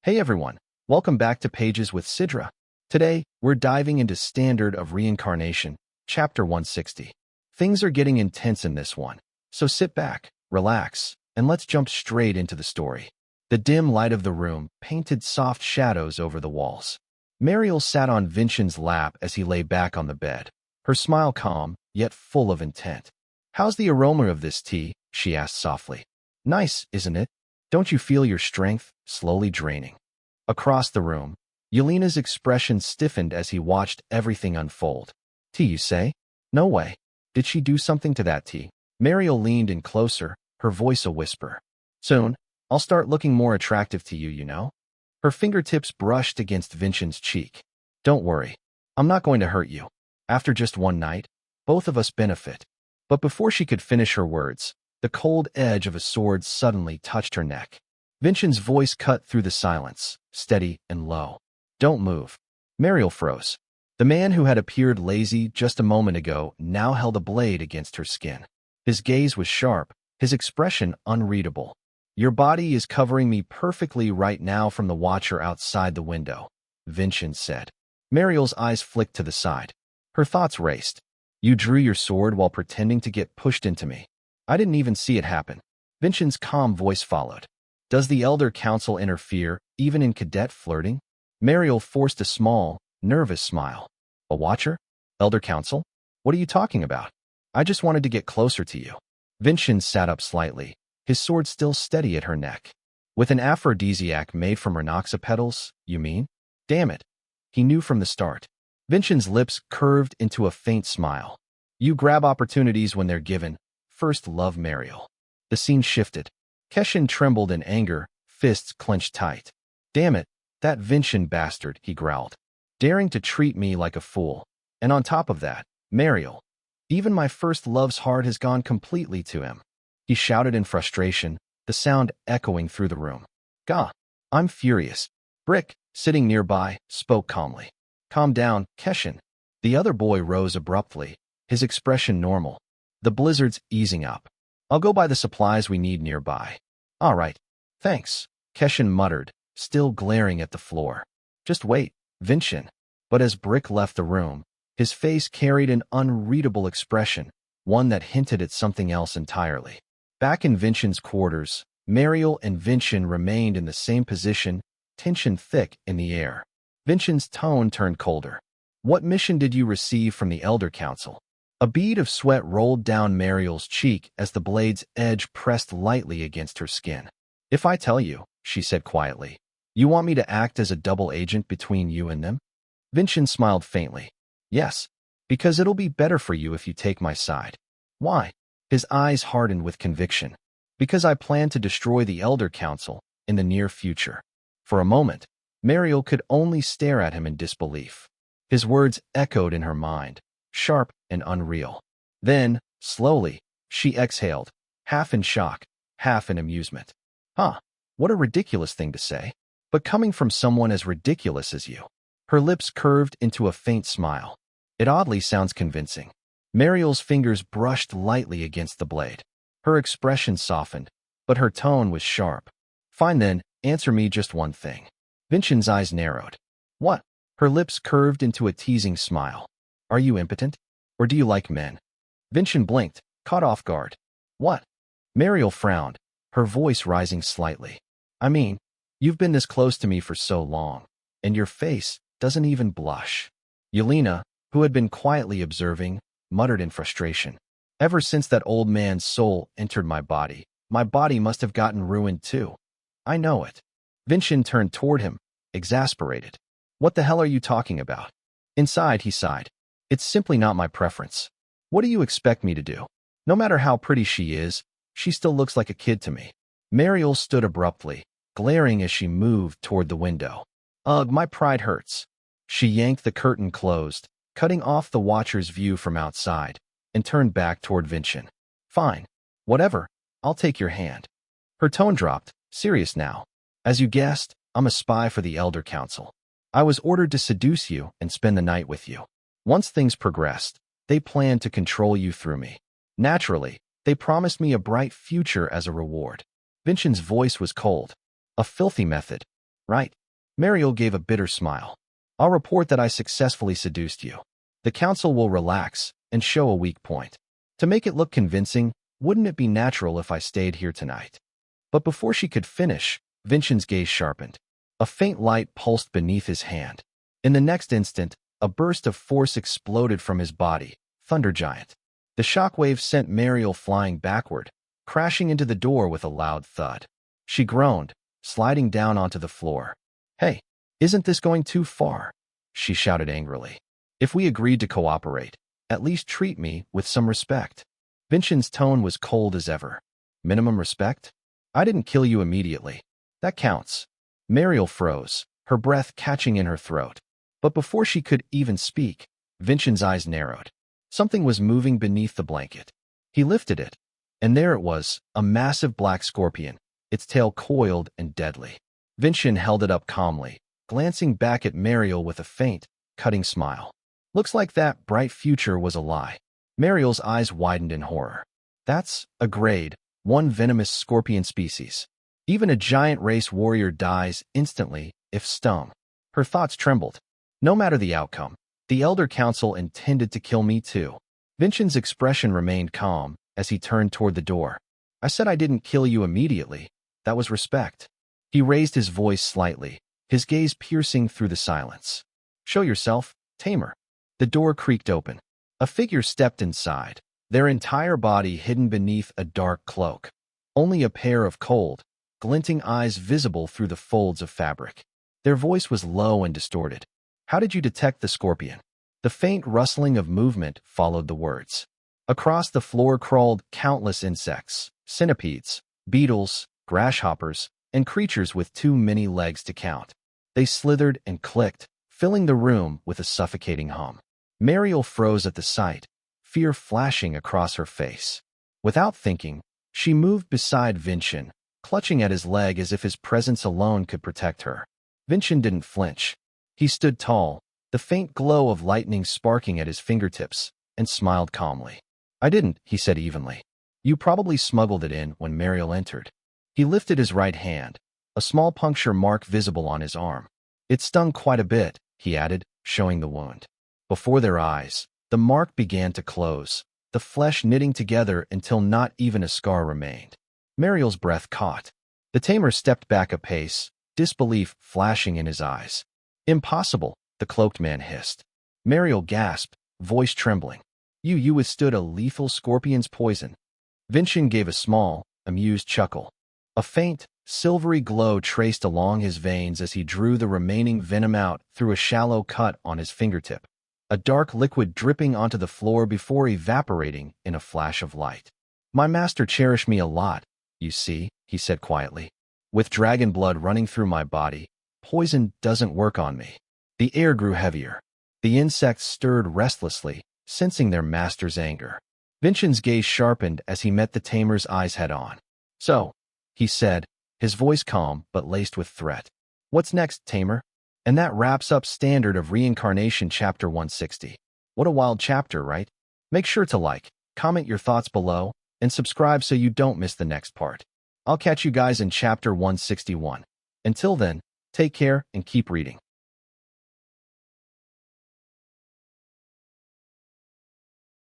Hey everyone, welcome back to Pages with Sidra. Today, we're diving into Standard of Reincarnation, Chapter 160. Things are getting intense in this one, so sit back, relax, and let's jump straight into the story. The dim light of the room painted soft shadows over the walls. Mariel sat on Vincent's lap as he lay back on the bed, her smile calm, yet full of intent. "How's the aroma of this tea?" she asked softly. "Nice, isn't it? Don't you feel your strength slowly draining?" Across the room, Yelena's expression stiffened as he watched everything unfold. "Tea, you say? No way. Did she do something to that tea?" Mariel leaned in closer, her voice a whisper. "Soon, I'll start looking more attractive to you, you know?" Her fingertips brushed against Vincent's cheek. "Don't worry. I'm not going to hurt you. After just one night, both of us benefit." But before she could finish her words, the cold edge of a sword suddenly touched her neck. Vincent's voice cut through the silence, steady and low. "Don't move." Mariel froze. The man who had appeared lazy just a moment ago now held a blade against her skin. His gaze was sharp, his expression unreadable. "Your body is covering me perfectly right now from the watcher outside the window," Vincent said. Mariel's eyes flicked to the side. Her thoughts raced. "You drew your sword while pretending to get pushed into me. I didn't even see it happen." Vincent's calm voice followed. "Does the Elder Council interfere, even in cadet flirting?" Mariel forced a small, nervous smile. "A watcher? Elder Council? What are you talking about? I just wanted to get closer to you." Vincent sat up slightly, his sword still steady at her neck. "With an aphrodisiac made from renoxa petals, you mean?" Damn it. He knew from the start. Vincent's lips curved into a faint smile. "You grab opportunities when they're given. First love, Mariel." The scene shifted. Keshin trembled in anger, fists clenched tight. "Damn it, that Vincent bastard," he growled. "Daring to treat me like a fool. And on top of that, Mariel. Even my first love's heart has gone completely to him." He shouted in frustration, the sound echoing through the room. "Gah, I'm furious." Brick, sitting nearby, spoke calmly. "Calm down, Keshin." The other boy rose abruptly, his expression normal. "The blizzard's easing up. I'll go buy the supplies we need nearby." "All right. Thanks," Keshin muttered, still glaring at the floor. "Just wait, Vincent." But as Brick left the room, his face carried an unreadable expression, one that hinted at something else entirely. Back in Vincent's quarters, Mariel and Vincent remained in the same position, tension thick in the air. Vincent's tone turned colder. "What mission did you receive from the Elder Council?" A bead of sweat rolled down Mariel's cheek as the blade's edge pressed lightly against her skin. "If I tell you," she said quietly, "you want me to act as a double agent between you and them?" Vincent smiled faintly. "Yes, because it'll be better for you if you take my side." "Why?" His eyes hardened with conviction. "Because I plan to destroy the Elder Council in the near future." For a moment, Mariel could only stare at him in disbelief. His words echoed in her mind, sharp and unreal. Then, slowly, she exhaled, half in shock, half in amusement. "Huh, what a ridiculous thing to say. But coming from someone as ridiculous as you." Her lips curved into a faint smile. "It oddly sounds convincing." Mariel's fingers brushed lightly against the blade. Her expression softened, but her tone was sharp. "Fine then, answer me just one thing." Vincent's eyes narrowed. "What?" Her lips curved into a teasing smile. "Are you impotent? Or do you like men?" Vincent blinked, caught off guard. "What?" Mariel frowned, her voice rising slightly. "I mean, you've been this close to me for so long, and your face doesn't even blush." Yelena, who had been quietly observing, muttered in frustration. "Ever since that old man's soul entered my body must have gotten ruined too. I know it." Vincent turned toward him, exasperated. "What the hell are you talking about?" Inside, he sighed. "It's simply not my preference. What do you expect me to do? No matter how pretty she is, she still looks like a kid to me." Mariel stood abruptly, glaring as she moved toward the window. "Ugh, my pride hurts." She yanked the curtain closed, cutting off the watcher's view from outside, and turned back toward Vincent. "Fine. Whatever. I'll take your hand." Her tone dropped, serious now. "As you guessed, I'm a spy for the Elder Council. I was ordered to seduce you and spend the night with you. Once things progressed, they planned to control you through me. Naturally, they promised me a bright future as a reward." Vincent's voice was cold. "A filthy method, right?" Mariel gave a bitter smile. I'll report that I successfully seduced you. The council will relax and show a weak point. To make it look convincing, wouldn't it be natural if I stayed here tonight? But before she could finish, Vincent's gaze sharpened. A faint light pulsed beneath his hand. In the next instant, a burst of force exploded from his body, Thunder Giant. The shockwave sent Mariel flying backward, crashing into the door with a loud thud. She groaned, sliding down onto the floor. Hey, isn't this going too far? She shouted angrily. If we agreed to cooperate, at least treat me with some respect. Vincent's tone was cold as ever. Minimum respect? I didn't kill you immediately. That counts. Mariel froze, her breath catching in her throat. But before she could even speak, Vincent's eyes narrowed. Something was moving beneath the blanket. He lifted it, and there it was, a massive black scorpion, its tail coiled and deadly. Vincent held it up calmly, glancing back at Mariel with a faint, cutting smile. Looks like that bright future was a lie. Mariel's eyes widened in horror. That's a grade 1 venomous scorpion species. Even a giant race warrior dies instantly if stung. Her thoughts trembled. No matter the outcome, the Elder Council intended to kill me too. Vincent's expression remained calm as he turned toward the door. I said I didn't kill you immediately. That was respect. He raised his voice slightly, his gaze piercing through the silence. Show yourself, Tamer. The door creaked open. A figure stepped inside, their entire body hidden beneath a dark cloak. Only a pair of cold, glinting eyes visible through the folds of fabric. Their voice was low and distorted. How did you detect the scorpion? The faint rustling of movement followed the words. Across the floor crawled countless insects, centipedes, beetles, grasshoppers, and creatures with too many legs to count. They slithered and clicked, filling the room with a suffocating hum. Mariel froze at the sight, fear flashing across her face. Without thinking, she moved beside Vincent, clutching at his leg as if his presence alone could protect her. Vincent didn't flinch. He stood tall, the faint glow of lightning sparking at his fingertips, and smiled calmly. I didn't, he said evenly. You probably smuggled it in when Mariel entered. He lifted his right hand, a small puncture mark visible on his arm. It stung quite a bit, he added, showing the wound. Before their eyes, the mark began to close, the flesh knitting together until not even a scar remained. Mariel's breath caught. The tamer stepped back a pace, disbelief flashing in his eyes. Impossible, the cloaked man hissed. Mariel gasped, voice trembling. You withstood a lethal scorpion's poison. Vincent gave a small, amused chuckle. A faint, silvery glow traced along his veins as he drew the remaining venom out through a shallow cut on his fingertip. A dark liquid dripping onto the floor before evaporating in a flash of light. My master cherished me a lot, you see, he said quietly. With dragon blood running through my body, poison doesn't work on me. The air grew heavier. The insects stirred restlessly, sensing their master's anger. Vincent's gaze sharpened as he met the tamer's eyes head-on. So, he said, his voice calm but laced with threat. What's next, tamer? And that wraps up Standard of Reincarnation Chapter 160. What a wild chapter, right? Make sure to like, comment your thoughts below, and subscribe so you don't miss the next part. I'll catch you guys in Chapter 161. Until then, take care and keep reading.